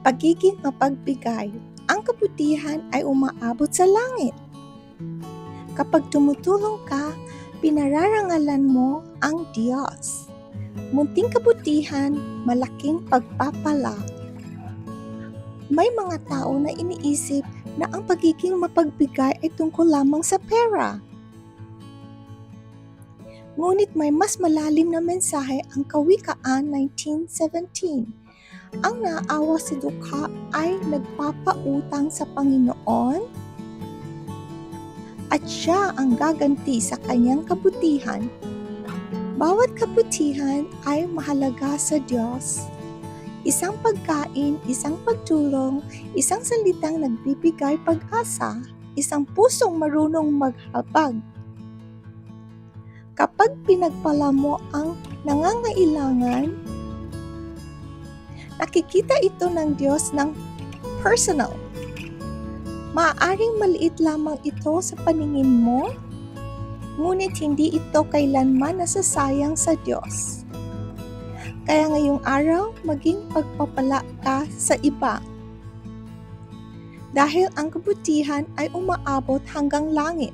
Pagiging mapagbigay. Ang kabutihan ay umaabot sa langit. Kapag tumutulong ka, pinararangalan mo ang Diyos. Munting kabutihan, malaking pagpapala. May mga tao na iniisip na ang pagiging mapagbigay ay tungkol lamang sa pera. Ngunit may mas malalim na mensahe ang Kawikaan 19:17. Ang naawa sa dukha ay nagpapautang sa Panginoon at siya ang gaganti sa kanyang kabutihan. Bawat kabutihan ay mahalaga sa Diyos. Isang pagkain, isang pagtulong, isang salitang nagbibigay pag-asa, isang pusong marunong maghabag. Kapag pinagpala mo ang nangangailangan, nakikita ito ng Diyos ng personal. Maaaring maliit lamang ito sa paningin mo, ngunit hindi ito kailanman nasasayang sa Diyos. Kaya ngayong araw, maging pagpapala ka sa iba. Dahil ang kabutihan ay umaabot hanggang langit.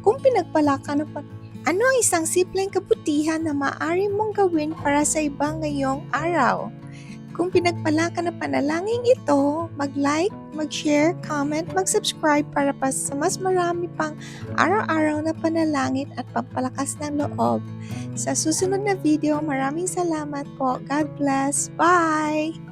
Kung pinagpala ka ano ang isang simpleng kabutihan na maaari mong gawin para sa iba ngayong araw? Kung pinagpala ka na panalangin ito, mag-like, mag-share, comment, mag-subscribe para pa sa mas marami pang araw-araw na panalangin at pampalakas ng loob. Sa susunod na video, maraming salamat po. God bless. Bye!